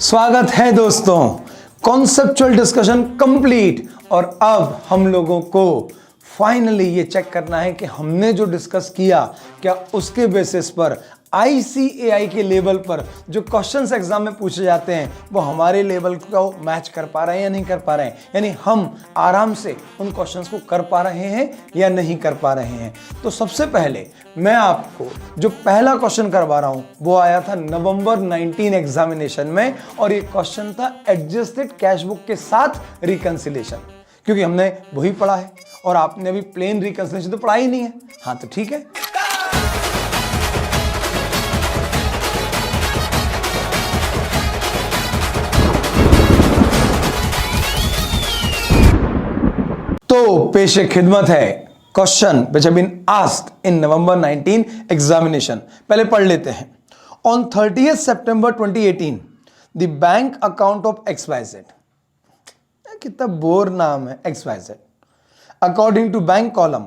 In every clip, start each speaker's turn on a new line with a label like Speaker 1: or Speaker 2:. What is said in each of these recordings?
Speaker 1: स्वागत है दोस्तों। कॉन्सेप्चुअल डिस्कशन कंप्लीट और अब हम लोगों को फाइनली ये चेक करना है कि हमने जो डिस्कस किया क्या उसके बेसिस पर आईसीएआई के लेवल पर जो क्वेश्चंस एग्जाम में पूछे जाते हैं वो हमारे लेवल को मैच कर पा रहे हैं या नहीं कर पा रहे हैं, यानी हम आराम से उन क्वेश्चंस को कर पा रहे हैं या नहीं कर पा रहे हैं। तो सबसे पहले मैं आपको जो पहला क्वेश्चन करवा रहा हूं वो आया था नवंबर 19 एग्जामिनेशन में और ये क्वेश्चन था एडजस्टेड कैश बुक के साथ रिकंसिलेशन, क्योंकि हमने वही पढ़ा है और आपने अभी प्लेन रिकंसिलेशन तो पढ़ा ही नहीं है। हाँ तो ठीक है, तो पेशे खिदमत है question which have been asked in November 19 examination. पहले पढ़ लेते हैं। On 30th September 2018 the bank account of XYZ, कितना बोर नाम है XYZ, according to bank column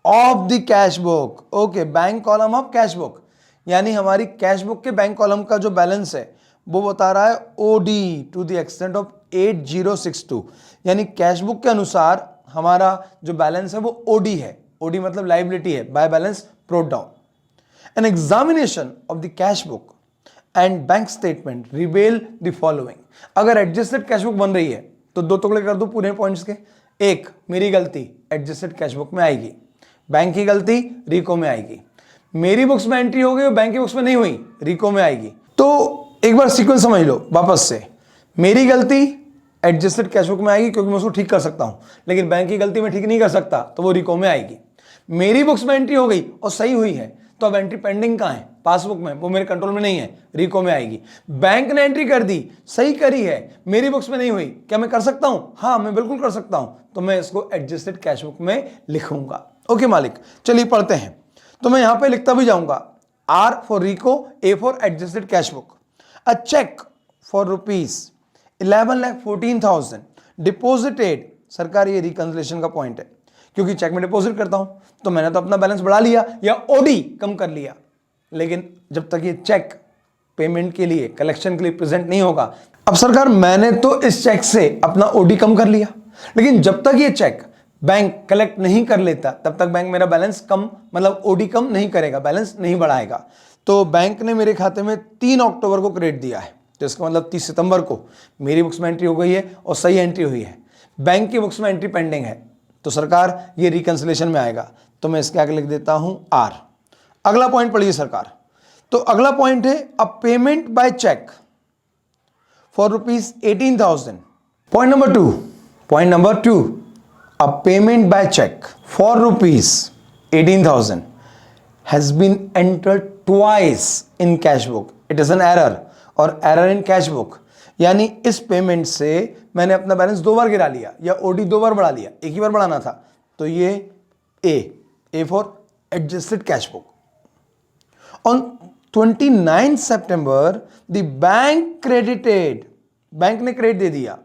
Speaker 1: of the cash book. Okay, bank column of cash book यानी हमारी कैश बुक के बैंक कॉलम का जो बैलेंस है वो बता रहा है OD to the extent of 8062, यानी कैश बुक के अनुसार हमारा जो बैलेंस है वो ओडी है। ओडी मतलब लाइबिलिटी है, bye balance brought down. An examination of the cash book and bank statement रिवेल the following. अगर एडजस्टेड कैश बुक बन रही है तो दो टुकड़े कर दो पूरे पॉइंट्स के। एक, मेरी गलती एडजस्टेड कैश बुक में आएगी, बैंक की गलती रिको में आएगी। मेरी बुक्स में एंट्री हो गई और बैंक की बुक्स में नहीं हुई, रिको में आएगी। तो एक बार सीक्वेंस समझ लो वापस से। मेरी गलती एडजस्टेड कैश बुक में आएगी क्योंकि मैं उसको ठीक कर सकता हूं, लेकिन बैंक की गलती मैं ठीक नहीं कर सकता तो वो रिको में आएगी। मेरी बुक्स में एंट्री हो गई और सही हुई है तो अब एंट्री पेंडिंग कहां है? पासबुक में, वो मेरे कंट्रोल में नहीं है, रिको में आएगी। बैंक ने एंट्री कर दी, सही करी है, मेरी बुक्स में नहीं हुई, क्या मैं कर सकता हूं? हाँ, मैं बिल्कुल कर सकता हूं, तो मैं इसको एडजस्टेड कैश बुक में लिखूंगा। ओके मालिक, चलिए पढ़ते हैं। तो मैं यहां पर लिखता भी जाऊंगा R for reco, A for adjusted cash book. A cheque for ₹11,14,000 deposited. सरकार, ये रिकंसिलेशन का पॉइंट है क्योंकि चेक में डिपॉजिट करता हूं तो मैंने तो अपना बैलेंस बढ़ा लिया या ओडी कम कर लिया, लेकिन जब तक ये चेक पेमेंट के लिए, कलेक्शन के लिए प्रेजेंट नहीं होगा। अब सरकार, मैंने तो इस चेक से अपना ओडी कम कर लिया, लेकिन जब तक ये चेक बैंक कलेक्ट नहीं कर लेता तब तक बैंक मेरा बैलेंस कम, मतलब ओडी कम नहीं करेगा, बैलेंस नहीं बढ़ाएगा। तो बैंक ने मेरे खाते में 3 अक्टूबर को क्रेडिट दिया है, तो इसका मतलब 30 सितंबर को मेरी बुक्स में एंट्री हो गई है और सही एंट्री हुई है। बैंक की बुक्स में एंट्री पेंडिंग है, तो सरकार ये रिकंसिलेशन में आएगा, तो मैं इसके आगे लिख देता हूं आर। अगला पॉइंट पढ़िए सरकार। तो अगला पॉइंट है a payment by cheque for ₹18,000। Point number two, a payment by cheque for ₹18,000 has been entered twice in cash book, it is an error और एरर इन कैश बुक, यानी इस payment से मैंने अपना बैलेंस 2 बार गिरा लिया या ओडी 2 बार बढ़ा लिया, एक ही बार बढ़ाना था। तो ये ए for adjusted cash book. On 29 September the bank credited, bank ने क्रेडिट दे दिया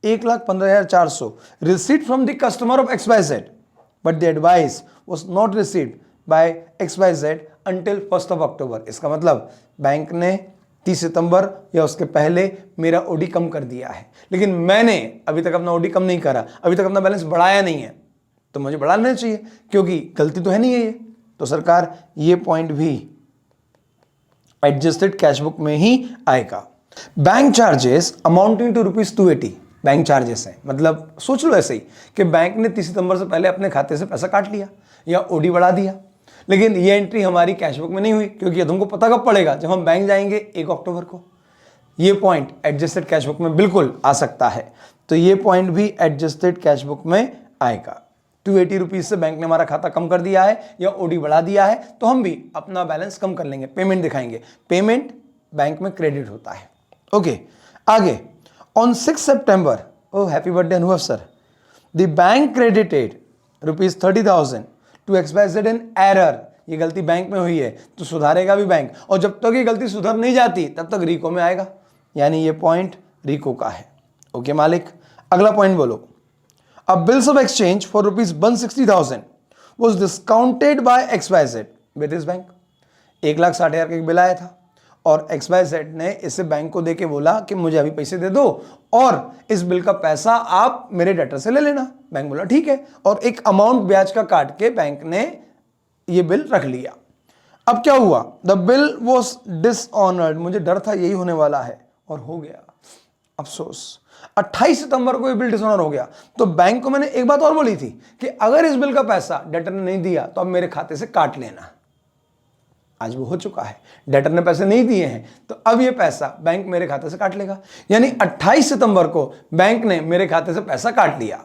Speaker 1: 1,15,400 received from the customer of XYZ, but the advice was not received by XYZ until 1 अक्टूबर। इसका मतलब बैंक ने 30 सितंबर या उसके पहले मेरा ओडी कम कर दिया है, लेकिन मैंने अभी तक अपना ओडी कम नहीं करा, अभी तक अपना बैलेंस बढ़ाया नहीं है, तो मुझे बढ़ाना चाहिए क्योंकि गलती तो है नहीं है ये। तो सरकार, ये पॉइंट भी एडजस्टेड कैश बुक में ही आएगा। Bank charges amounting to ₹280, bank charges हैं, मतलब सोच लो ऐसे ही कि बैंक ने 30 सितंबर से पहले अपने खाते से पैसा काट लिया या ओडी बढ़ा दिया, लेकिन ये एंट्री हमारी कैश बुक में नहीं हुई क्योंकि तुमको पता कब पड़ेगा? जब हम बैंक जाएंगे 1 अक्टूबर को। ये पॉइंट एडजस्टेड कैश बुक में बिल्कुल आ सकता है, तो ये पॉइंट भी एडजस्टेड कैश बुक में आएगा। ₹280 से बैंक ने हमारा खाता कम कर दिया है या ओडी बढ़ा दिया है, तो हम भी अपना बैलेंस कम कर लेंगे, पेमेंट दिखाएंगे, पेमेंट बैंक में क्रेडिट होता है। ओके, आगे। On 6 September, O happy birthday Anubhav sir, the bank credited ₹30,000 to XYZ in error. ये गलती बैंक में हुई है तो सुधारेगा भी बैंक, और जब तक ये गलती सुधर नहीं जाती तब तक रिको में आएगा, यानी ये पॉइंट रिको का है। ओके मालिक, अगला पॉइंट बोलो। A bills of exchange for ₹160,000 was discounted by XYZ with his bank. 1,60,000 का एक बिल आया था और XYZ ने इसे बैंक को देके बोला कि मुझे अभी पैसे दे दो और इस बिल का पैसा आप मेरे डेटर से ले लेना। बैंक बोला ठीक है, और एक अमाउंट ब्याज का काट के बैंक ने ये बिल रख लिया। अब क्या हुआ, द बिल वॉज डिसऑनर्ड, मुझे डर था यही होने वाला है और हो गया, अफसोस। 28 सितंबर को ये बिल डिसऑनर हो गया। तो बैंक को मैंने एक बात और बोली थी कि अगर इस बिल का पैसा डेटर ने नहीं दिया तो अब मेरे खाते से काट लेना। आज वो हो चुका है, डेटर ने पैसे नहीं दिए हैं तो अब ये पैसा बैंक मेरे खाते से काट लेगा। यानी 28 सितंबर को बैंक ने मेरे खाते से पैसा काट लिया,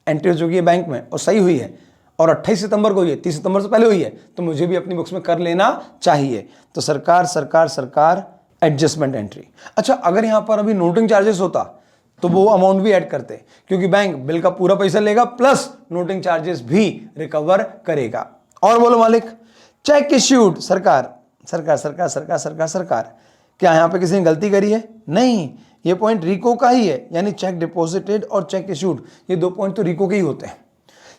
Speaker 1: एंट्री हो चुकी है बैंक में और सही हुई है, और 28 सितंबर को ये 30 सितंबर से पहले हुई है, तो मुझे भी अपनी बुक्स में कर लेना चाहिए। तो सरकार सरकार सरकार एडजस्टमेंट एंट्री। अच्छा, अगर यहां पर अभी नोटिंग चार्जेस होता तो वो अमाउंट भी ऐड करते, क्योंकि बैंक बिल का पूरा पैसा लेगा प्लस नोटिंग चार्जेस भी रिकवर करेगा। और बोलो मालिक, चेक इश्यूड, सरकार सरकार सरकार सरकार सरकार सरकार, क्या यहां पे किसी ने गलती करी है? नहीं, ये पॉइंट रिको का ही है, यानी चेक डिपॉजिटेड और चेक इश्यूड, ये दो पॉइंट तो रिको के ही होते हैं।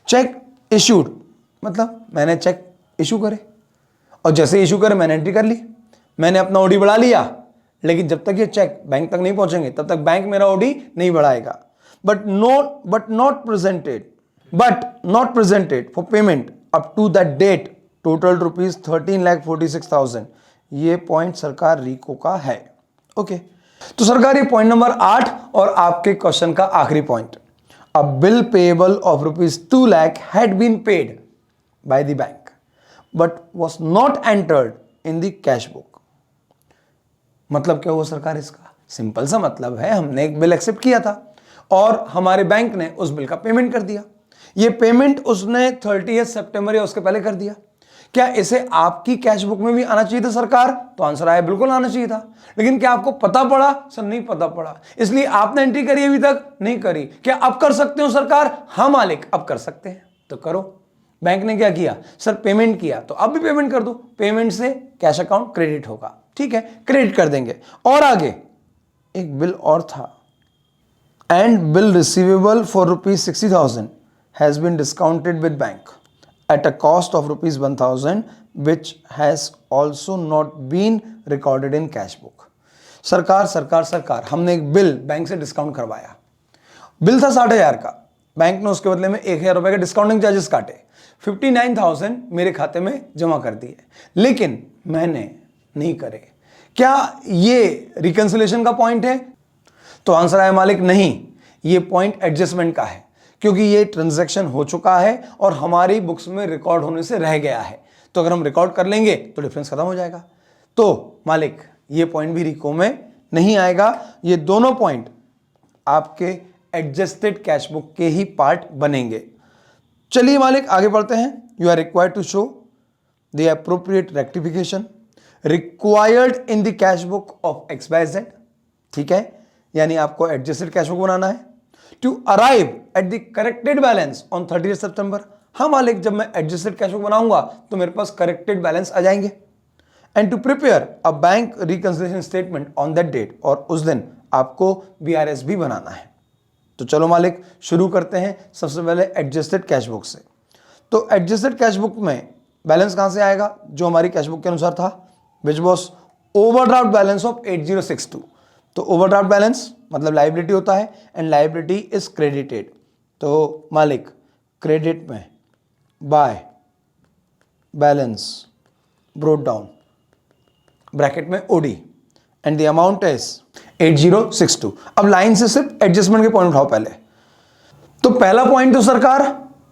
Speaker 1: चेक इश्यूड मतलब मैंने चेक इशू करे और जैसे इशू करे मैंने एंट्री कर ली, मैंने अपना ओडी बढ़ा लिया, लेकिन जब तक ये चेक बैंक तक नहीं पहुंचेंगे तब तक बैंक मेरा ओडी नहीं बढ़ाएगा। But not presented for payment up to that date total ₹13,46,000, ये पॉइंट सरकार रिको का है। ओके, तो सरकार ये पॉइंट नंबर 8 और आपके क्वेश्चन का आखिरी point, a bill payable of ₹2 lakh had been paid by the bank but was not entered in the cash book। मतलब क्या हुआ सरकार इसका? सिंपल सा मतलब है, हमने एक बिल एक्सेप्ट किया था और हमारे बैंक ने उस बिल का पेमेंट कर दिया। ये पेमेंट उसने 30 सितंबर या उसके पहले कर दिया। क्या इसे आपकी कैश बुक में भी आना चाहिए था सरकार? तो आंसर आया बिल्कुल आना चाहिए था। लेकिन क्या आपको पता पड़ा? सर नहीं पता पड़ा, इसलिए आपने एंट्री करी अभी तक नहीं करी। क्या अब कर सकते हो सरकार? हाँ मालिक, अब कर सकते हैं, तो करो। बैंक ने क्या किया? सर पेमेंट किया, तो अब भी पेमेंट कर दो, पेमेंट से कैश अकाउंट क्रेडिट होगा। ठीक है, क्रेडिट कर देंगे। और आगे एक बिल और था, and bill receivable for ₹60,000 has been discounted with bank at a cost of ₹1,000 which has also not been recorded in cash book। सरकार सरकार सरकार, हमने एक बिल बैंक से डिस्काउंट करवाया। बिल था 60,000 का, बैंक ने उसके बदले में 1,000 रुपए के डिस्काउंटिंग चार्जेस काटे, 59,000 मेरे खाते में जमा कर दिए, लेकिन मैंने नहीं करे। क्या ये रिकंसिलेशन का पॉइंट है? तो आंसर आया मालिक नहीं, ये पॉइंट एडजस्टमेंट का है, क्योंकि ये ट्रांजैक्शन हो चुका है और हमारी बुक्स में रिकॉर्ड होने से रह गया है। तो अगर हम रिकॉर्ड कर लेंगे तो डिफरेंस खत्म हो जाएगा। तो मालिक ये पॉइंट भी रिको में नहीं आएगा। ये दोनों पॉइंट आपके एडजस्टेड कैश बुक के ही पार्ट बनेंगे। चलिए मालिक आगे बढ़ते हैं। You are required to show the appropriate rectification required in the cash book of XYZ। ठीक है, यानी आपको एडजस्टेड कैश बुक बनाना है to arrive at the corrected balance on 30 September. हाँ मालिक, जब मैं एडजस्टेड कैश बुक बनाऊंगा तो मेरे पास करेक्टेड बैलेंस आ जाएंगे। And to prepare a bank reconciliation statement on that date, और उस दिन आपको BRS भी बनाना है। तो चलो मालिक शुरू करते हैं सबसे पहले एडजस्टेड कैश बुक से। तो एडजस्टेड कैश बुक में बैलेंस कहां से आएगा? जो हमारी कैश बुक के अनुसार था, which was overdraft balance of 8062। तो ओवरड्राफ्ट बैलेंस मतलब लाइबिलिटी होता है, एंड लाइबिलिटी इज क्रेडिटेड। तो मालिक क्रेडिट में by balance brought down bracket में OD and the amount is 8062। अब लाइन से सिर्फ एडजस्टमेंट के पॉइंट उठाओ पहले। तो पहला पॉइंट तो सरकार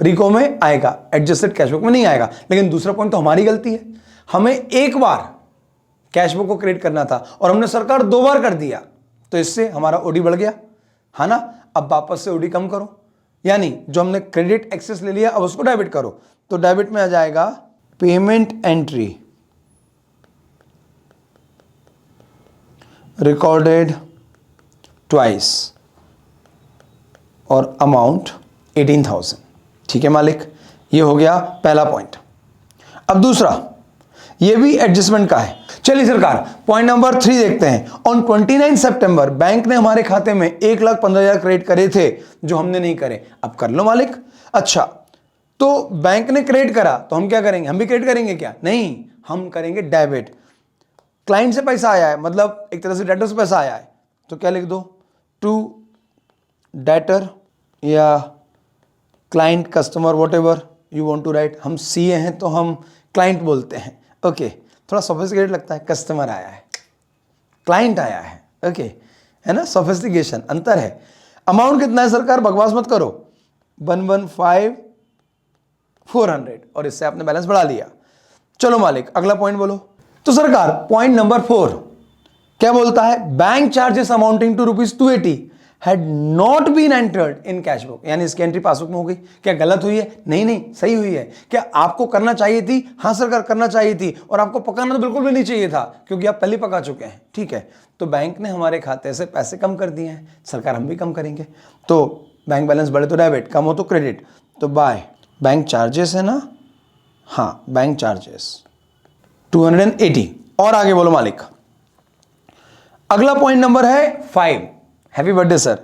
Speaker 1: रिको में आएगा, एडजस्टेड कैश बुक में नहीं आएगा। लेकिन दूसरा पॉइंट तो हमारी गलती है, हमें एक बार कैश बुक को क्रेडिट करना था और हमने सरकार 2 बार कर दिया, तो इससे हमारा ओडी बढ़ गया, है ना। अब वापस से ओडी कम करो, यानी जो हमने क्रेडिट एक्सेस ले लिया अब उसको डेबिट करो। तो डेबिट में आ जाएगा पेमेंट एंट्री रिकॉर्डेड ट्वाइस और अमाउंट 18,000। ठीक है मालिक, ये हो गया पहला पॉइंट। अब दूसरा, ये भी एडजस्टमेंट का है। चलिए सरकार पॉइंट नंबर 3 देखते हैं। ऑन 29 सितंबर बैंक ने हमारे खाते में 1,15,000 क्रेडिट करे थे जो हमने नहीं करे। अब कर लो मालिक। अच्छा, तो बैंक ने क्रेडिट करा तो हम क्या करेंगे? हम भी क्रेडिट करेंगे क्या? नहीं, हम करेंगे डेबिट। क्लाइंट से पैसा आया है, मतलब एक तरह से डेटर से पैसा आया है, तो क्या लिख दो, टू डेटर या client, customer, whatever you want to write. हम सीए हैं तो हम क्लाइंट बोलते हैं, ओके थोड़ा सोफिस्टिकेटेड लगता है, कस्टमर आया है, क्लाइंट आया है, ओके है ना, सोफिस्टिकेशन अंतर है। अमाउंट कितना है सरकार, बकवास मत करो, 115,400 और इससे आपने बैलेंस बढ़ा लिया। चलो मालिक अगला पॉइंट बोलो। तो सरकार पॉइंट नंबर 4 क्या बोलता है, bank charges amounting to ₹280 had not been entered in cash book, यानी इसकी एंट्री पासबुक में हो गई। क्या गलत हुई है? नहीं सही हुई है। क्या आपको करना चाहिए थी? हाँ सरकार करना चाहिए थी, और आपको पकाना तो बिल्कुल भी नहीं चाहिए था, क्योंकि आप पहले पका चुके हैं, ठीक है। तो बैंक ने हमारे खाते से पैसे कम कर दिए हैं, सरकार हम भी कम करेंगे। तो बैंक बैलेंस बढ़े तो डेबिट, कम हो तो क्रेडिट, तो बाय बैंक चार्जेस है ना, हाँ बैंक चार्जेस 280। और आगे बोलो मालिक। अगला पॉइंट नंबर है 5, हैप्पी बर्थडे सर।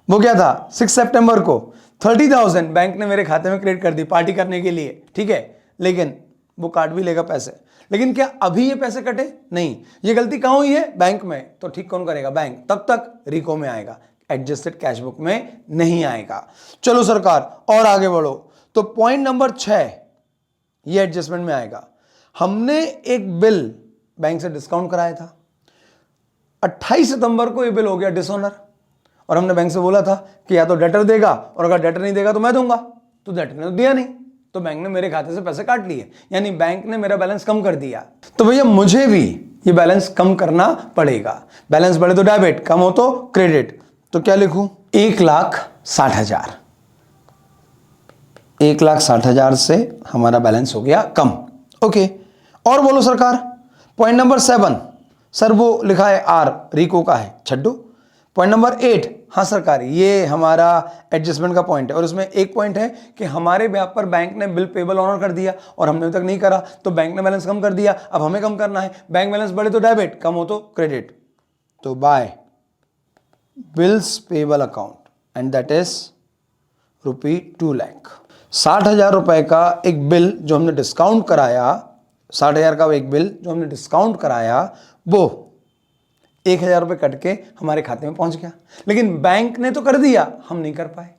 Speaker 1: वो क्या था, 6 सितंबर को 30,000 बैंक ने मेरे खाते में क्रेडिट कर दी पार्टी करने के लिए, ठीक है, लेकिन वो काट भी लेगा पैसे। लेकिन क्या अभी ये पैसे कटे? नहीं, ये गलती कहां हुई है, बैंक में। तो ठीक कौन करेगा, बैंक। तब तक रिको में आएगा, एडजस्टेड कैश बुक में नहीं आएगा। चलो सरकार और आगे बढ़ो। तो पॉइंट नंबर 6 ये एडजस्टमेंट में आएगा। हमने एक बिल बैंक से डिस्काउंट कराया था, 28 सितंबर को ये बिल हो गया डिसऑनर, और हमने बैंक से बोला था कि या तो डेटर देगा, और अगर डेटर नहीं देगा तो मैं दूंगा। तो डेटर ने तो दिया नहीं, तो बैंक ने मेरे खाते से पैसे काट लिए, यानी बैंक ने मेरा बैलेंस कम कर दिया। तो भैया मुझे भी ये बैलेंस कम करना पड़ेगा। बैलेंस बढ़े तो डेबिट, कम हो तो क्रेडिट। तो क्या लिखूं, 1,60,000। 1,60,000 से हमारा बैलेंस हो गया कम, ओके। और बोलो सरकार पॉइंट नंबर 7, सर वो लिखा है आर, रिको का है, छड्डो। पॉइंट नंबर 8, हाँ सरकार ये हमारा एडजस्टमेंट का पॉइंट है, और इसमें एक पॉइंट है कि हमारे ब्याह पर बैंक ने बिल पेबल ऑनर कर दिया और हमने अभी तक नहीं करा, तो बैंक ने बैलेंस कम कर दिया, अब हमें कम करना है। बैंक बैलेंस बढ़े तो डेबिट, कम हो तो क्रेडिट। तो by bills payable account, and that is ₹2 lakh. 60,000 रुपए का एक बिल जो हमने डिस्काउंट कराया, 60,000 का एक बिल जो हमने डिस्काउंट कराया, वो 1,000 रुपये कट के हमारे खाते में पहुंच गया। लेकिन बैंक ने तो कर दिया, हम नहीं कर पाए।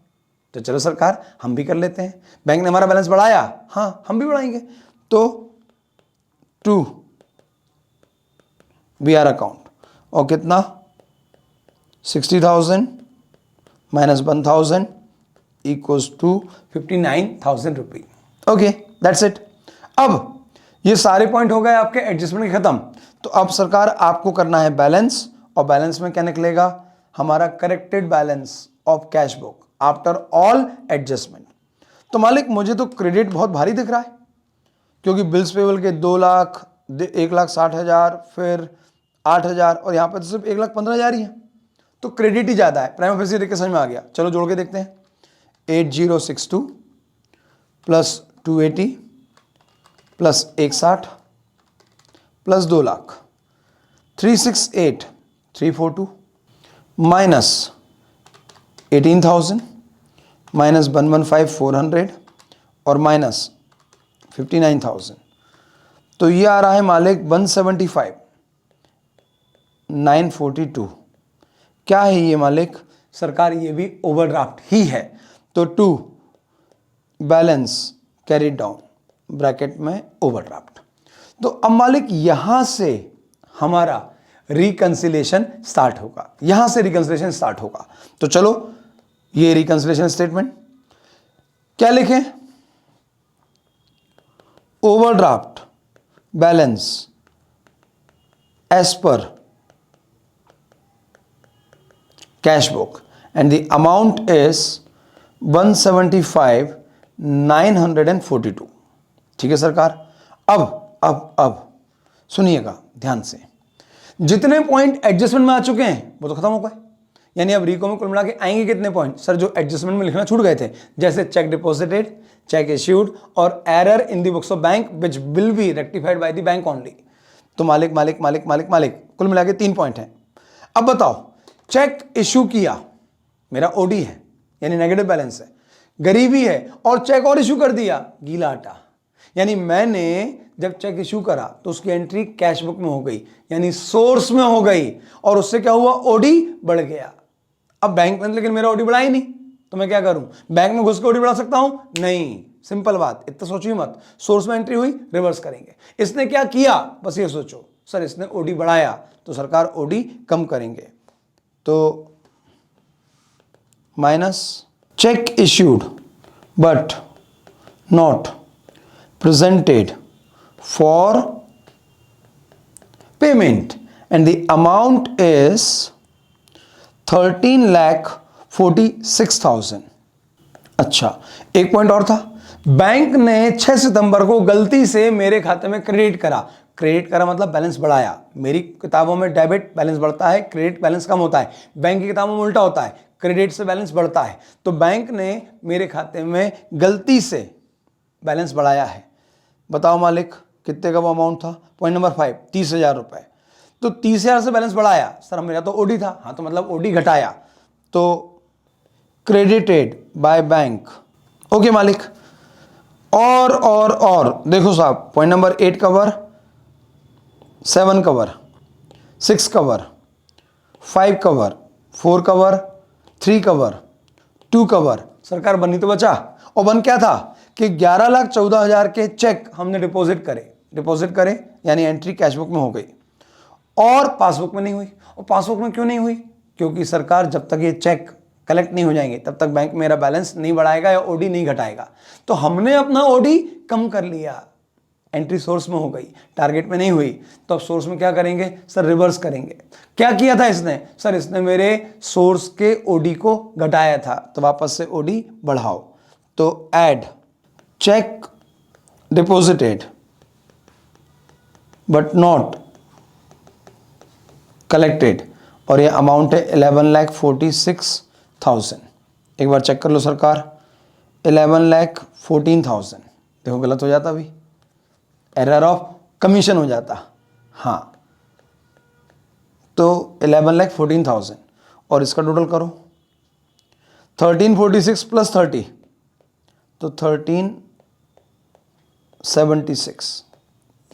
Speaker 1: तो चलो सरकार हम भी कर लेते हैं। बैंक ने हमारा बैलेंस बढ़ाया, हाँ हम भी बढ़ाएंगे। तो टू BR अकाउंट, और कितना 60,000 माइनस 1,000 इक्वल्स टू 59,000 रुपये, ओके दैट्स इट। अब ये सारे पॉइंट हो गए आपके एडजस्टमेंट के खत्म। तो अब सरकार आपको करना है बैलेंस, और बैलेंस में क्या निकलेगा, हमारा corrected balance of cash book after all adjustment. तो मालिक मुझे तो क्रेडिट बहुत भारी दिख रहा है, क्योंकि बिल्स पेबल के 2 लाख, 1,60,000, फिर 8,000, और यहाँ पर तो सिर्फ 1,15,000 ही है, तो क्रेडिट ही ज़्यादा है। प्राइम ऑफिस समझ में आ गया। चलो जोड़ के देखते हैं, 8062 plus 280 plus 160 plus 2 lakh, 368,342 minus 18,000 minus 115,400 और माइनस 59,000। तो ये आ रहा है मालिक 175,942। क्या है ये मालिक, सरकार ये भी ओवरड्राफ्ट ही है। तो to balance carried down bracket में ओवरड्राफ्ट। तो अब मालिक यहां से हमारा रिकंसिलेशन स्टार्ट होगा, यहां से रिकंसिलेशन स्टार्ट होगा। तो चलो ये रिकंसिलेशन स्टेटमेंट क्या लिखें, overdraft balance as per cash book and the amount is 175,942। ठीक है सरकार। अब सुनिएगा ध्यान से, जितने पॉइंट एडजस्टमेंट में आ चुके हैं वो तो खत्म हो गए, यानी अब रिको में कुल मिला के आएंगे कितने पॉइंट सर, जो एडजस्टमेंट में लिखना छूट गए थे, जैसे चेक डिपॉजिटेड, चेक इश्यूड और error in the books of bank which will be rectified by the bank only. तो मालिक मालिक मालिक मालिक मालिक कुल मिला के 3 पॉइंट हैं। अब बताओ, चेक इश्यू किया, मेरा ओडी है यानी नेगेटिव बैलेंस है, गरीबी है और चेक और इश्यू कर दिया, गीला आटा, यानी मैंने जब चेक इशू करा तो उसकी एंट्री कैश बुक में हो गई, यानी सोर्स में हो गई, और उससे क्या हुआ, ओडी बढ़ गया। अब बैंक में लेकिन मेरा ओडी बढ़ा ही नहीं, तो मैं क्या करूं, बैंक में घुस के ओडी बढ़ा सकता हूं? नहीं, सिंपल बात, इतना सोचिए मत। सोर्स में एंट्री हुई, रिवर्स करेंगे। इसने क्या किया, बस ये सोचो, सर इसने ओडी बढ़ाया तो सरकार ओडी कम करेंगे, तो minus check issued but not presented for payment and the amount is 13,46,000। अच्छा, एक पॉइंट और था, बैंक ने 6 सितंबर को गलती से मेरे खाते में क्रेडिट करा। क्रेडिट करा मतलब बैलेंस बढ़ाया। मेरी किताबों में डेबिट बैलेंस बढ़ता है, क्रेडिट बैलेंस कम होता है। बैंक की किताबों में उल्टा होता है, क्रेडिट से बैलेंस बढ़ता है। तो बैंक ने मेरे खाते में गलती से बैलेंस बढ़ाया है। बताओ मालिक, कितने का वो अमाउंट था? पॉइंट नंबर 5, 30,000 रुपए। तो 30,000 से बैलेंस बढ़ाया, सर मेरा तो ओडी था, हाँ तो मतलब ओडी घटाया, तो क्रेडिटेड बाय बैंक। ओके मालिक, और देखो साहब, point number 8 cover, 7 cover, 6 cover, 5 cover, 4 cover, 3 cover, 2 cover, सरकार बनी तो बचा। और बन क्या था कि 11,14,000 के चेक हमने डिपॉजिट करे यानी एंट्री कैशबुक में हो गई, और पासबुक में नहीं हुई। और पासबुक में क्यों नहीं हुई? क्योंकि सरकार जब तक ये चेक कलेक्ट नहीं हो जाएंगे तब तक बैंक मेरा बैलेंस नहीं बढ़ाएगा या ओडी नहीं घटाएगा। तो हमने अपना ओडी कम कर लिया, एंट्री सोर्स में हो गई, टारगेट में नहीं हुई, तो अब सोर्स में क्या करेंगे सर, रिवर्स करेंगे। क्या किया था इसने, सर इसने मेरे सोर्स के ओडी को घटाया था, तो वापस से ओडी बढ़ाओ। तो add check deposited but not collected, और ये अमाउंट है 11,46,000। एक बार चेक कर लो सरकार, 11,14,000। देखो गलत हो जाता, अभी एरर ऑफ कमीशन हो जाता, हाँ। तो 11,14,000 और इसका टोटल करो, 1346 प्लस 30, तो 1376,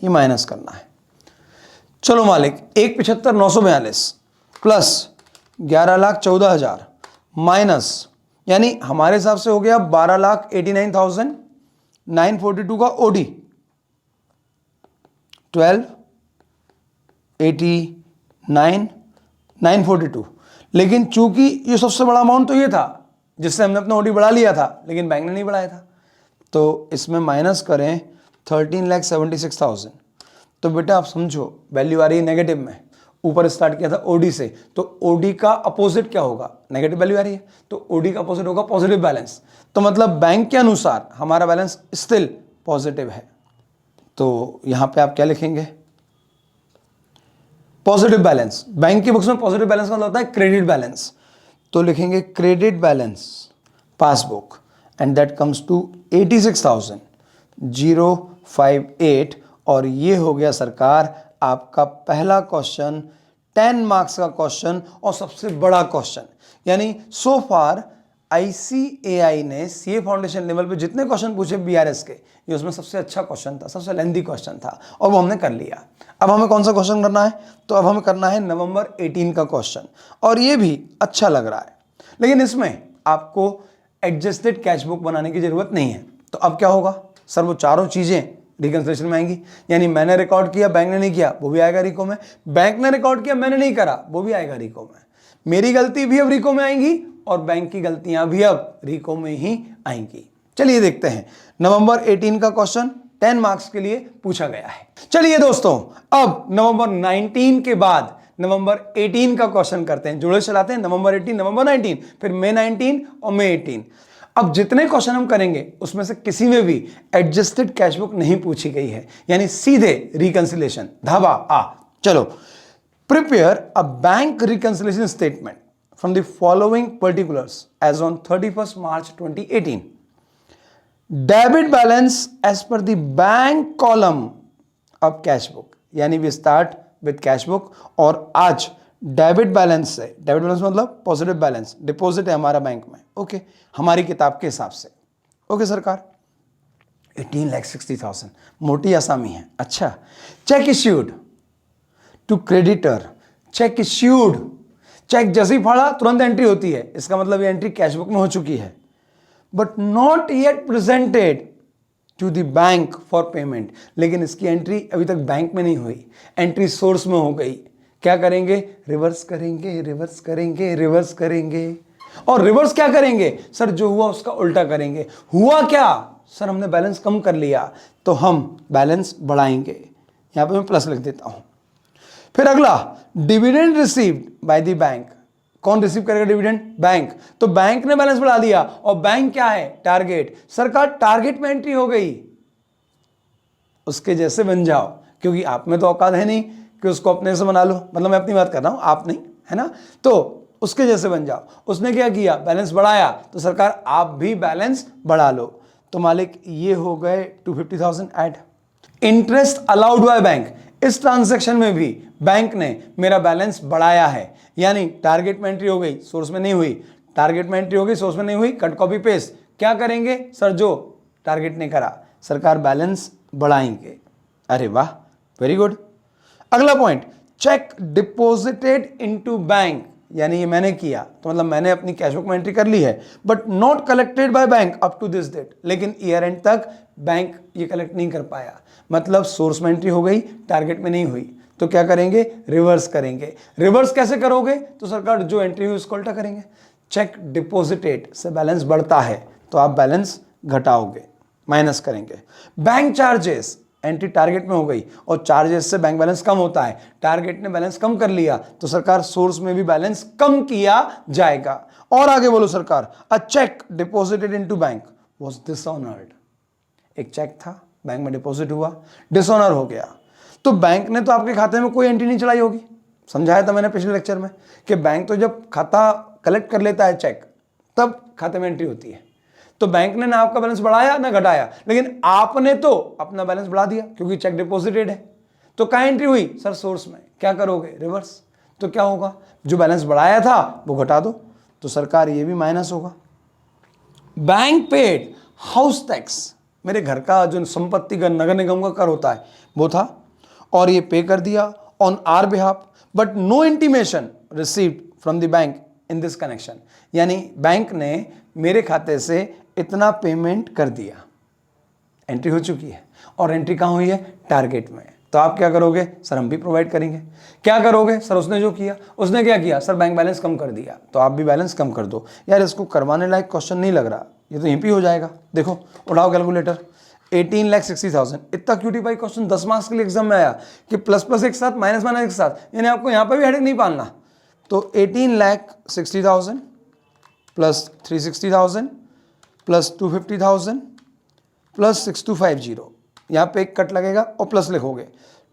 Speaker 1: ये माइनस करना है। चलो मालिक, 1,75,942 प्लस 11,14,000 माइनस, यानी हमारे हिसाब से हो गया 12,89,942 का ओडी, 12,89,942। लेकिन चूंकि ये सबसे बड़ा अमाउंट तो ये था जिससे हमने अपना ओडी बढ़ा लिया था, लेकिन बैंक ने नहीं बढ़ाया था, तो इसमें माइनस करें 13,76,000। तो बेटा आप समझो, वैल्यू आ रही है नेगेटिव में, ऊपर स्टार्ट किया था ओडी से, तो ओडी का अपोजिट क्या होगा, नेगेटिव वैल्यू आ रही है, तो ओडी का अपोजिट होगा पॉजिटिव बैलेंस। तो मतलब बैंक के अनुसार हमारा बैलेंस स्टिल पॉजिटिव है। तो यहां पे आप क्या लिखेंगे, पॉजिटिव बैलेंस। बैंक की बुक्स में पॉजिटिव बैलेंस का मतलब होता है क्रेडिट बैलेंस, तो लिखेंगे credit balance passbook, and that comes to 86,058। और ये हो गया सरकार आपका पहला क्वेश्चन, 10 मार्क्स का क्वेश्चन और सबसे बड़ा क्वेश्चन। यानी सो फार ICAI ने सीए फाउंडेशन लेवल पे जितने क्वेश्चन पूछे BRS के, ये उसमें सबसे अच्छा क्वेश्चन था, सबसे लेंथी क्वेश्चन था, और वो हमने कर लिया। अब हमें कौन सा क्वेश्चन करना है, तो अब हमें करना है नवंबर 18 का क्वेश्चन, और ये भी अच्छा लग रहा है, लेकिन इसमें आपको एडजस्टेड कैश बुक बनाने की जरूरत नहीं है। तो अब क्या होगा सर, वो चारों चीजें रिकंसिलिएशन में आएंगी, यानी मैंने रिकॉर्ड किया बैंक ने नहीं किया, वो भी आएगा रिको में, बैंक ने रिकॉर्ड किया मैंने नहीं करा, वो भी आएगा रिको में, मेरी गलती भी अब रिको में आएंगी और बैंक की गलतियां भी अब रिको में ही आएंगी। चलिए देखते हैं, नवंबर 18 का क्वेश्चन 10 मार्क्स के लिए पूछा गया है। चलिए दोस्तों, अब नवंबर 19 के बाद नवंबर 18 का क्वेश्चन करते हैं, जुड़े चलाते हैं, नवंबर 18, नवंबर 19, फिर मई 19 और मई 18। अब जितने क्वेश्चन हम करेंगे उसमें से किसी में भी एडजस्टेड कैश बुक नहीं पूछी गई है, यानी सीधे रिकंसिलिएशन, धाबा आ। चलो, prepare a bank reconciliation statement from the following particulars as on 31 March 2018। Debit balance as per the bank column of cash book, यानी we start with cash book, और आज डेबिट बैलेंस से, डेबिट बैलेंस मतलब positive balance, deposit है हमारा bank में, okay, हमारी किताब के हिसाब से, ओके सरकार। 18,60,000, मोटी आसामी है। अच्छा, cheque issued to creditor, cheque issued, cheque जैसे ही फाड़ा तुरंत एंट्री होती है, इसका मतलब ये एंट्री कैश बुक में हो चुकी है, but not yet presented to the bank for payment, लेकिन इसकी एंट्री अभी तक बैंक में नहीं हुई, एंट्री सोर्स में हो गई। क्या करेंगे? रिवर्स करेंगे, रिवर्स करेंगे, रिवर्स करेंगे। और रिवर्स क्या करेंगे? सर जो हुआ उसका उल्टा करेंगे। हुआ क्या? सर हमने बैलेंस कम कर लिया तो हम बैलेंस बढ़ाएंगे। यहां पे मैं प्लस लिख देता हूं। फिर अगला, dividend received by the bank. कौन रिसीव करेगा डिविडेंड? बैंक। तो बैंक ने बैलेंस बढ़ा दिया, और बैंक क्या है? टारगेट। सरकार टारगेट में एंट्री हो गई, उसके जैसे बन जाओ, क्योंकि आप में तो औकात है नहीं कि उसको अपने से बना लो, मतलब मैं अपनी बात कर रहा हूं, आप नहीं, है ना? तो उसके जैसे बन जाओ। उसने क्या किया? बैलेंस बढ़ाया, तो सरकार आप भी बैलेंस बढ़ा लो। तो मालिक ये हो गए 250,000 add. Interest allowed by bank, इस ट्रांजैक्शन में भी बैंक ने मेरा बैलेंस बढ़ाया है, यानी टारगेट में एंट्री हो गई, सोर्स में नहीं हुई, टारगेट में एंट्री हो गई, सोर्स में नहीं हुई, कट कॉपी पेस्ट। क्या करेंगे? सर जो टारगेट ने करा, सरकार बैलेंस बढ़ाएंगे। अरे वाह, वेरी गुड। अगला point, check deposited into bank, यानी ये मैंने किया तो मतलब मैंने अपनी कैश बुक में एंट्री कर ली है, but not collected by bank up to this date, लेकिन ईयर एंड तक बैंक ये कलेक्ट नहीं कर पाया, मतलब सोर्स में एंट्री हो गई, टारगेट में नहीं हुई, तो क्या करेंगे? रिवर्स करेंगे। रिवर्स कैसे करोगे? तो सरकार जो एंट्री हुई उसको उल्टा करेंगे। चेक डिपॉजिटेड से बैलेंस बढ़ता है तो आप बैलेंस घटाओगे, माइनस करेंगे। बैंक चार्जेस, एंट्री टारगेट में हो गई और चार्जेस से बैंक बैलेंस कम होता है, टारगेट ने बैलेंस कम कर लिया तो सरकार सोर्स में भी बैलेंस कम किया जाएगा। और आगे बोलो सरकार, a cheque deposited into bank was dishonoured, एक चेक था बैंक में डिपॉजिट हुआ, डिसऑनर हो गया, तो बैंक ने तो आपके खाते में कोई एंट्री नहीं चलाई होगी। समझाया था मैंने पिछले लेक्चर में कि बैंक तो जब खाता कलेक्ट कर लेता है चेक, तब खाते में एंट्री होती है। तो बैंक ने ना आपका बैलेंस बढ़ाया ना घटाया, लेकिन आपने तो अपना बैलेंस बढ़ा दिया क्योंकि चेक डिपॉजिटेड है। तो कहां एंट्री हुई? सर सोर्स में। क्या करोगे? रिवर्स। तो क्या होगा? जो बैलेंस बढ़ाया था वो घटा दो, तो सरकार ये भी माइनस होगा। बैंक पेड हाउस टैक्स, मेरे घर का जो संपत्ति का नगर निगम का कर होता है वो था, और ये पे कर दिया on our behalf, but no intimation received from the bank in this connection, यानी बैंक ने मेरे खाते से इतना पेमेंट कर दिया, एंट्री हो चुकी है, और एंट्री कहां हुई है? टारगेट में। तो आप क्या करोगे? सर हम भी प्रोवाइड करेंगे। क्या करोगे? सर उसने जो किया, उसने क्या किया? सर बैंक बैलेंस कम कर दिया, तो आप भी बैलेंस कम कर दो। यार इसको करवाने लायक क्वेश्चन नहीं लग रहा, ये तो यहीं पे हो जाएगा। देखो उठाओ कैलकुलेटर, 18,60,000, इतना क्यूटीफाई क्वेश्चन 10 मार्क्स के लिए एग्जाम में आया कि प्लस प्लस एक साथ, माइनस माइनस एक साथ, यानी आपको यहां पर भी हेडेक नहीं पालना। तो 18,60,000 प्लस 360,000 प्लस 250,000 प्लस 6250, यहां पे एक कट लगेगा और प्लस लिखोगे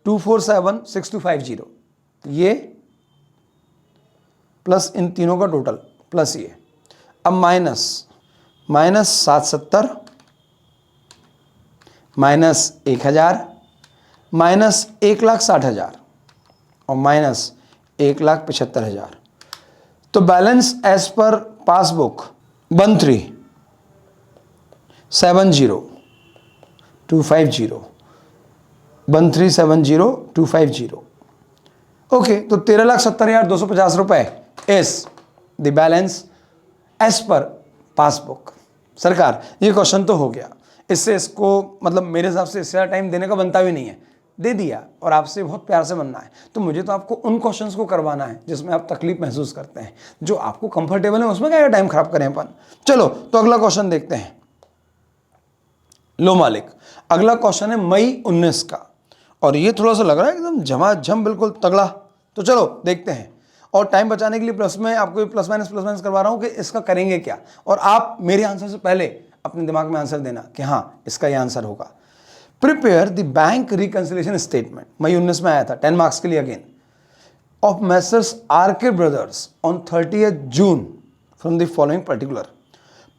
Speaker 1: 2476250, ये प्लस इन तीनों का टोटल प्लस ये। अब माइनस 770 माइनस 1,000 माइनस 1,60,000 और माइनस 1,75,000। तो balance as per passbook 1370,250 1370,250। Okay, तो 13,70,250 रुपए is the balance as per passbook. सरकार ये क्वेश्चन तो हो गया, इससे इसको मतलब मेरे हिसाब से इससे टाइम देने का बनता भी नहीं है, दे दिया, और आपसे बहुत प्यार से बनना है। तो मुझे तो आपको उन क्वेश्चंस को करवाना है जिसमें आप तकलीफ महसूस करते हैं, जो आपको कंफर्टेबल है उसमें क्या टाइम खराब करें अपन। चलो तो अगला क्वेश्चन देखते हैं। लो मालिक, अगला क्वेश्चन है मई 19 का, और ये थोड़ा सा लग रहा है एकदम झमाझम बिल्कुल तगड़ा। तो चलो देखते हैं, और टाइम बचाने के लिए प्लस में आपको प्लस माइनस करवा रहा हूं कि इसका करेंगे क्या, और आप मेरे आंसर से पहले अपने दिमाग में आंसर देना कि हाँ इसका ये आंसर होगा। Prepare the bank reconciliation statement, मई 19 में आया था, 10 मार्क्स के लिए again, of Messrs RK Brothers on 30 June from the following particular.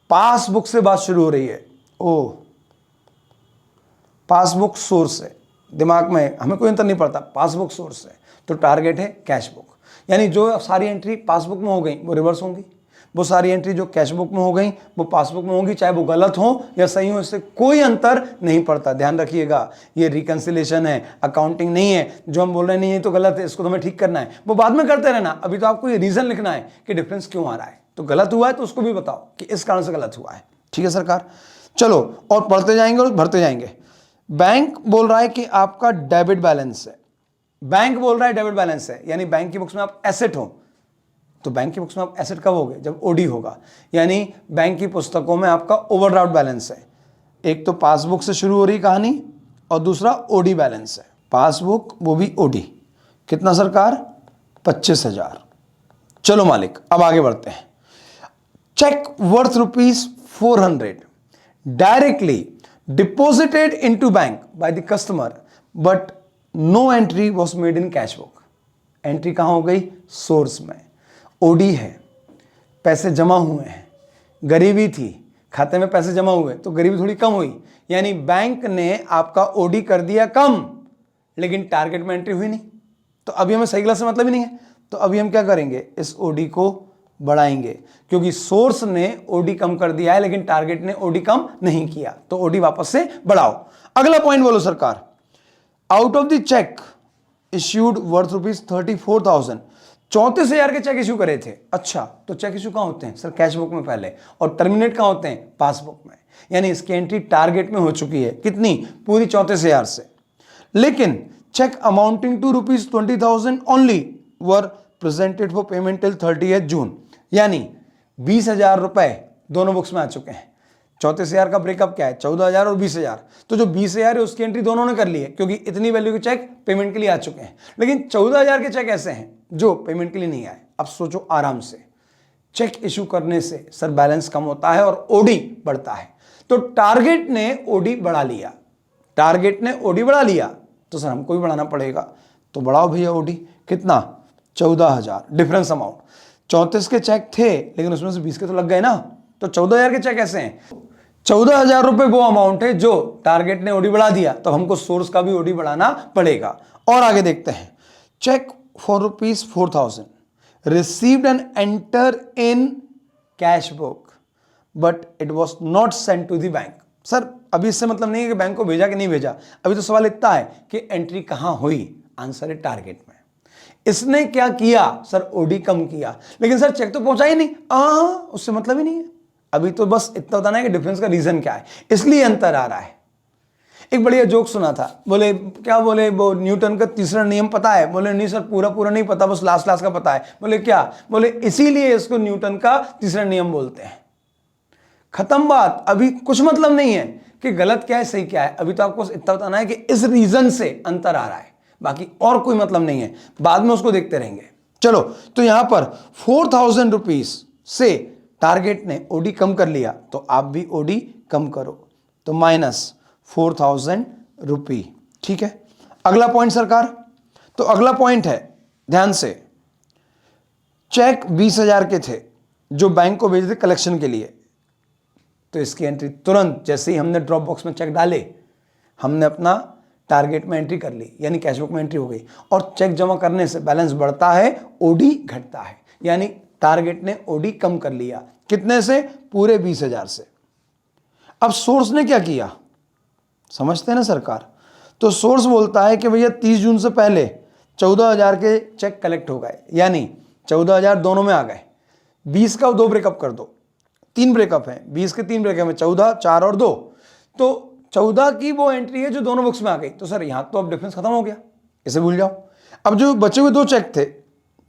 Speaker 1: Passbook से बात शुरू हो रही है। ओ पासबुक सोर्स है, दिमाग में हमें कोई अंतर नहीं पड़ता, पासबुक सोर्स है तो टारगेट है कैश बुक, यानी जो सारी एंट्री पासबुक में हो गई वो रिवर्स होंगी, वो सारी एंट्री जो कैश बुक में हो गई वो पासबुक में होंगी, चाहे वो गलत हो या सही हो, इससे कोई अंतर नहीं पड़ता। ध्यान रखिएगा, ये रिकंसिलेशन है, अकाउंटिंग नहीं है। जो हम बोल रहे हैं नहीं ये तो गलत है, इसको तो हमें ठीक करना है, वो बाद में करते रहना। अभी तो आपको ये रीजन लिखना है कि डिफरेंस क्यों आ रहा है। तो गलत हुआ है तो उसको भी बताओ कि इस कारण से गलत हुआ है। ठीक है सरकार, चलो और पढ़ते जाएंगे और भरते जाएंगे। बैंक बोल रहा है कि आपका डेबिट बैलेंस है, बैंक बोल रहा है डेबिट बैलेंस है, यानी बैंक की बुक्स में आप एसेट हो। तो बैंक की बुक्स में आप एसेट कब होगे? जब ओडी होगा, यानी बैंक की पुस्तकों में आपका ओवरड्राफ्ट बैलेंस है। एक तो पासबुक से शुरू हो रही कहानी और दूसरा ओडी बैलेंस है। पासबुक वो भी ओडी, कितना सरकार? 25,000। चलो मालिक, अब आगे बढ़ते हैं। Cheque worth ₹400 directly deposited into bank by the customer but no entry was made in cash book. Entry कहां हो गई? सोर्स में। ओडी है, पैसे जमा हुए हैं, गरीबी थी, खाते में पैसे जमा हुए तो गरीबी थोड़ी कम हुई, यानी बैंक ने आपका ओडी कर दिया कम, लेकिन टारगेट में एंट्री हुई नहीं। तो अभी हमें सही गलत से मतलब ही नहीं है। तो अभी हम क्या करेंगे? इस ओडी को बढ़ाएंगे, क्योंकि सोर्स ने ओडी कम कर दिया है लेकिन टारगेट ने ओडी कम नहीं किया, तो ओडी वापस से बढ़ाओ। अगला पॉइंट बोलो सरकार। Out of the check issued worth ₹34,000, 34,000 के चेक इश्यू करे थे। अच्छा, तो चेक इश्यू कहां होते हैं सर? कैश बुक में पहले, और टर्मिनेट कहां होते हैं? पासबुक में। यानी इसकी एंट्री टारगेट में हो चुकी है, कितनी? पूरी 34,000 से। लेकिन cheque amounting to ₹20,000 only were presented for payment till 30th June, यानी 20,000 रुपए दोनों बुक्स में आ चुके हैं। 34,000 का ब्रेकअप क्या है? 14,000 और 20,000। तो जो 20,000 है उसकी एंट्री दोनों ने कर ली है, क्योंकि इतनी वैल्यू के चेक पेमेंट के लिए आ चुके हैं। लेकिन 14,000 के चेक ऐसे हैं जो पेमेंट के लिए नहीं आए। अब सोचो आराम से, चेक इशू करने से सर बैलेंस कम होता है और ओडी बढ़ता है। तो टारगेट ने ओडी बढ़ा लिया, टारगेट ने ओडी बढ़ा लिया, तो सर हमको भी बढ़ाना पड़ेगा। तो बढ़ाओ भैया ओडी, कितना? 14,000। डिफरेंस अमाउंट 34 के चेक थे लेकिन उसमें से 20 के तो लग गए ना, तो 14,000 के चेक ऐसे हैं। 14,000 रुपए वो अमाउंट है जो टारगेट ने ओडी बढ़ा दिया, तो हमको सोर्स का भी ओडी बढ़ाना पड़ेगा। और आगे देखते हैं। Cheque for ₹4,000 received and enter in cash book but it was not sent to the bank. Sir अभी इससे मतलब नहीं है कि बैंक को भेजा कि नहीं भेजा, अभी तो सवाल इतना है कि एंट्री कहां हुई? आंसर है टारगेट में। इसने क्या किया सर? ओडी कम किया, लेकिन सर चेक तो पहुंचा ही नहीं। उससे मतलब ही नहीं है। अभी तो बस इतना बताना है कि डिफरेंस का रीजन क्या है, इसलिए अंतर आ रहा है। एक बढ़िया जोक सुना था, बोले क्या, बोले वो न्यूटन का तीसरा नियम पता है? बोले नहीं सर पूरा पूरा नहीं पता, बस लास्ट लास्ट का पता है। बोले क्या? बोले इसीलिए इसको न्यूटन का तीसरा नियम बोलते हैं। खत्म बात। अभी कुछ मतलब नहीं है कि गलत क्या है सही क्या है, अभी तो आपको इतना बताना है कि इस रीजन से अंतर आ रहा है, बाकी और कोई मतलब नहीं है, बाद में उसको देखते रहेंगे। चलो, तो यहां पर 4,000 रुपीज से टारगेट ने ओडी कम कर लिया, तो आप भी ओडी कम करो, तो -4,000 रुपी। ठीक है, अगला पॉइंट सरकार। तो अगला पॉइंट है, ध्यान से, चेक 20,000 के थे जो बैंक को भेजे थे कलेक्शन के लिए, तो इसकी एंट्री तुरंत जैसे ही हमने ड्रॉप बॉक्स में चेक डाले, हमने अपना टारगेट में एंट्री कर ली, यानी कैश बुक में एंट्री हो गई। और चेक जमा करने से बैलेंस बढ़ता है, ओडी घटता है, यानी टारगेट ने ओडी कम कर लिया। कितने से? पूरे 20,000 से। अब सोर्स ने क्या किया, समझते हैं ना सरकार? तो सोर्स बोलता है कि भैया 30 जून से पहले 14,000 के चेक कलेक्ट हो गए, यानी 14,000 दोनों में आ गए। 20 का 2 ब्रेकअप कर दो, 3 ब्रेकअप है, 20 के 3 ब्रेकअप है, 14, 4 और 2, तो 14 की वो एंट्री है जो दोनों बुक्स में आ गई। तो सर यहां तो अब डिफरेंस खत्म हो गया, इसे भूल जाओ। अब जो बचे हुए 2 चेक थे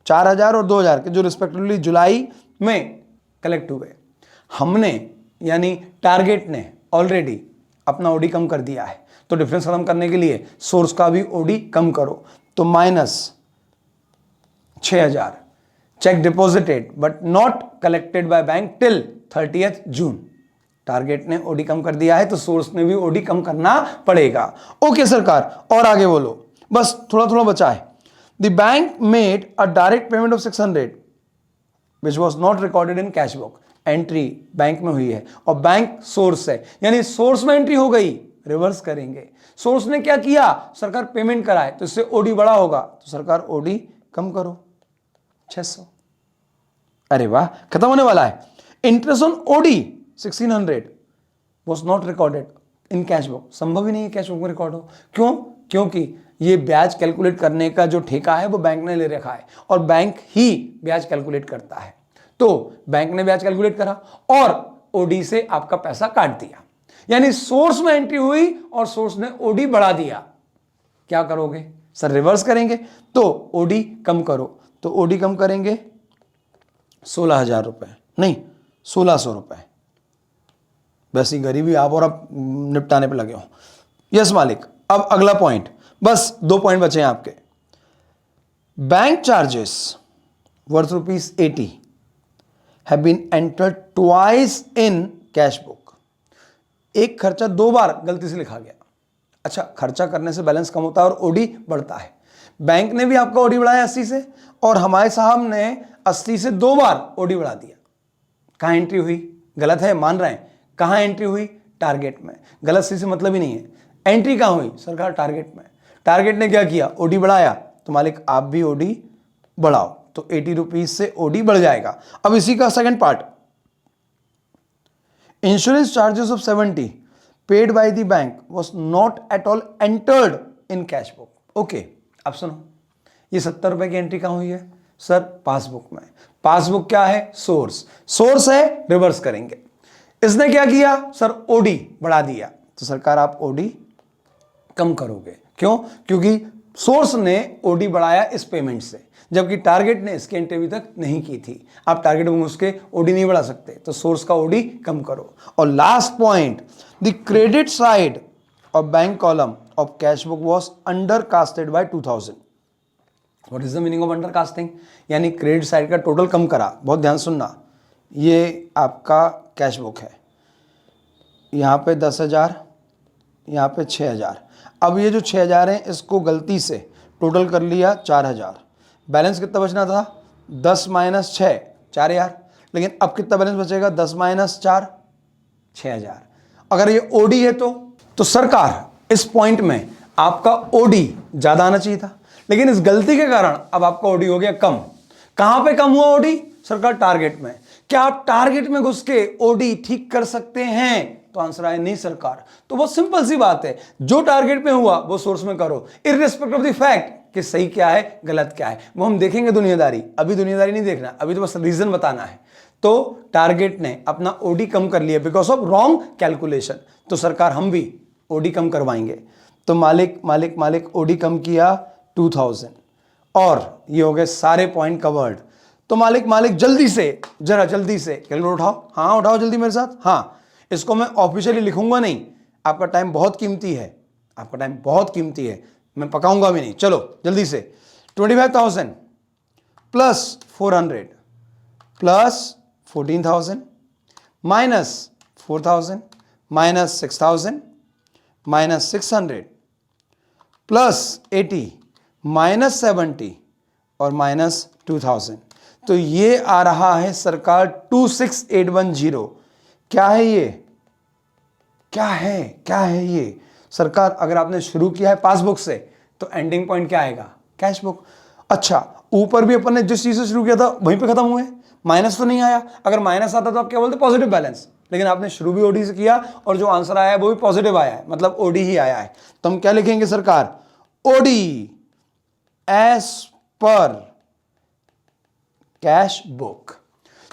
Speaker 1: 4,000 और 2,000 के, जो रिस्पेक्टिवली जुलाई में कलेक्ट हुए, हमने यानी टारगेट ने ऑलरेडी अपना ओडी कम कर दिया है, तो डिफरेंस खत्म करने के लिए सोर्स का भी ओडी कम करो, तो -6,000 check deposited but not collected by bank till 30th June. Target ने ओडी कम कर दिया है तो सोर्स ने भी ओडी कम करना पड़ेगा। ओके सरकार, और आगे बोलो, बस थोड़ा थोड़ा बचा है। The bank made a direct payment of 600 which was not recorded in cash book. Entry bank में हुई है और बैंक सोर्स है, यानी सोर्स में एंट्री हो गई। रिवर्स करेंगे, सोर्स ने क्या किया? सरकार पेमेंट कराए, तो इससे ओडी बड़ा होगा, तो सरकार ओडी कम करो 600। अरे वाह, खत्म होने वाला है। Interest on OD 1600 was not recorded in cash book. संभव ही नहीं है कैश बुक में रिकॉर्ड हो। क्यों? क्योंकि ये ब्याज कैलकुलेट करने का जो ठेका है वो बैंक ने ले रखा है और बैंक ही ब्याज कैलकुलेट करता है। तो बैंक ने ब्याज कैलकुलेट करा और ओडी से आपका पैसा काट दिया, यानी सोर्स में एंट्री हुई और सोर्स ने ओडी बढ़ा दिया। क्या करोगे सर? रिवर्स करेंगे। तो ओडी कम करो, तो ओडी कम करेंगे 16,000 रुपए, नहीं 1,600 रुपए। वैसी गरीबी आप और अब निपटाने पे लगे हो। यस मालिक। अब अगला पॉइंट, बस 2 पॉइंट बचे हैं आपके। Bank charges worth ₹80 have been entered twice in cash book. एक खर्चा 2 बार गलती से लिखा गया। अच्छा, खर्चा करने से बैलेंस कम होता है और ओडी बढ़ता है। बैंक ने भी आपका ओडी बढ़ाया 80 से और हमारे साहब ने 80 से 2 बार ओडी बढ़ा दिया। कहां एंट्री हुई? गलत है, मान रहे हैं। कहां एंट्री हुई? टारगेट में। गलत से मतलब ही नहीं है। एंट्री कहां हुई? सरकार टारगेट में। टारगेट ने क्या किया? ओडी बढ़ाया। तो मालिक आप भी ओडी बढ़ाओ, तो 80 रुपीज से ओडी बढ़ जाएगा। अब इसी का second part, insurance charges of 70 paid by the bank was not at all entered in cash book. Okay, अब सुनो, ये 70 रुपए की एंट्री कहां हुई है सर? पासबुक में। पासबुक क्या है? सोर्स। सोर्स है, रिवर्स करेंगे। इसने क्या किया सर? ओडी बढ़ा दिया। तो सरकार आप ओडी कम करोगे। क्यों? क्योंकि सोर्स ने ओडी बढ़ाया इस पेमेंट से, जबकि टारगेट ने इसकी एंट्री अभी तक नहीं की थी। आप टारगेट में उसके ओडी नहीं बढ़ा सकते, तो सोर्स का ओडी कम करो। और last point, the credit side of bank column of cash book was under casted by 2000। What is the meaning of under casting? यानी क्रेडिट साइड का टोटल कम करा। बहुत ध्यान सुनना, ये आपका कैश बुक है, यहाँ पे 10,000, यहाँ पे 6,000। अब ये जो 6,000 है इसको गलती से टोटल कर लिया 4,000। बैलेंस कितना बचना था? 10 - 6 4,000। लेकिन अब कितना बैलेंस बचेगा? 10 - 4 6,000। अगर ये ओडी है तो सरकार इस पॉइंट में आपका ओडी ज्यादा आना चाहिए था, लेकिन इस गलती के कारण अब आपका ओडी हो गया कम। कहां पे कम हुआ ओडी? सरकार टारगेट में। क्या आप टारगेट में घुस के ओडी ठीक कर सकते हैं? तो आंसर आए नहीं सरकार। तो बहुत सिंपल सी बात है, जो टारगेट में हुआ वो सोर्स में करो, इररिस्पेक्टिव ऑफ द फैक्ट कि सही क्या है गलत क्या है। वो हम देखेंगे दुनियादारी, अभी दुनियादारी नहीं देखना, अभी तो बस रीजन बताना है। तो टारगेट ने अपना ओडी कम कर लिया बिकॉज ऑफ रॉन्ग कैलकुलेशन। तो सरकार हम भी ओडी कम करवाएंगे। तो मालिक ओडी कम किया 2000 और ये हो गए सारे पॉइंट कवर्ड। तो मालिक जल्दी से, जरा जल्दी से कैलकुलेटर उठाओ। हाँ उठाओ जल्दी मेरे साथ। हाँ, इसको मैं ऑफिशियली लिखूंगा नहीं, आपका टाइम बहुत कीमती है, आपका टाइम बहुत कीमती है, मैं पकाऊंगा भी नहीं। चलो जल्दी से, 25,000 plus 400 plus 14,000 minus 4,000 minus 6,000 minus 600 plus 80 minus 70 और माइनस 2,000। तो ये आ रहा है सरकार 26,810। क्या है ये? क्या है ये सरकार? अगर आपने शुरू किया है पासबुक से तो एंडिंग पॉइंट क्या आएगा? Cash book. अच्छा, ऊपर भी अपन ने जिस चीज से शुरू किया था वहीं पे खत्म हुए, माइनस तो नहीं आया। अगर माइनस आता तो आप क्या बोलते? Positive balance. लेकिन आपने शुरू भी ओडी से किया और जो आंसर आया है वो भी पॉजिटिव आया है, मतलब ओडी ही आया है। तो हम क्या लिखेंगे सरकार? OD as per cash book.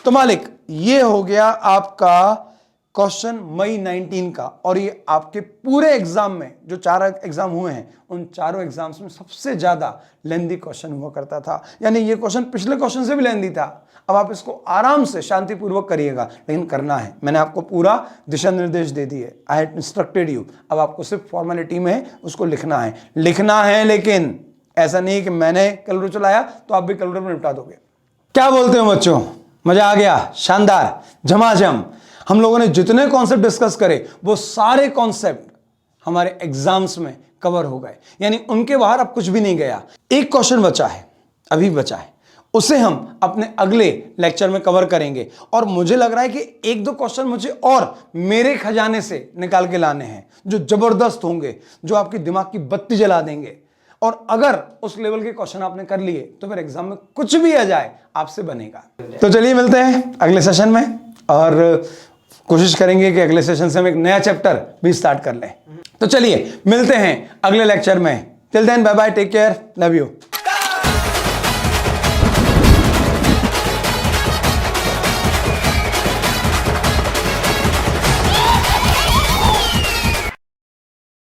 Speaker 1: तो मालिक ये हो गया आपका क्वेश्चन मई 19 का, और ये आपके पूरे एग्जाम में जो 4 एग्जाम हुए हैं उन चारों एग्जाम्स में सबसे ज्यादा लेंदी क्वेश्चन हुआ करता था। यानी ये क्वेश्चन पिछले क्वेश्चन से भी लेंदी था। अब आप इसको आराम से शांतिपूर्वक करिएगा, लेकिन करना है। मैंने आपको पूरा दिशा निर्देश दे दिए, आई हैव इंस्ट्रक्टेड यू। अब आपको सिर्फ फॉर्मेलिटी में उसको लिखना है, लेकिन ऐसा नहीं कि मैंने कैलकुलेटर चलाया तो आप भी कैलकुलेटर में निपटा दोगे। क्या बोलते हो बच्चों? मजा आ गया? शानदार, झमाझम। हम लोगों ने जितने कॉन्सेप्ट डिस्कस करे वो सारे कॉन्सेप्ट हमारे एग्जाम्स में कवर हो गए, यानी उनके बाहर अब कुछ भी नहीं गया। एक क्वेश्चन बचा है, अभी बचा है, उसे हम अपने अगले लेक्चर में कवर करेंगे। और मुझे लग रहा है कि 1-2 क्वेश्चन मुझे और मेरे खजाने से निकाल के लाने हैं जो जबरदस्त होंगे, जो आपकी दिमाग की बत्ती जला देंगे। और अगर उस लेवल के क्वेश्चन आपने कर लिए तो फिर एग्जाम में कुछ भी आ जाए आपसे बनेगा। तो चलिए मिलते हैं अगले सेशन में, और कोशिश करेंगे कि अगले सेशन से हम एक नया चैप्टर भी स्टार्ट कर लें। तो चलिए मिलते हैं अगले लेक्चर में। Till then bye bye, take care, love you.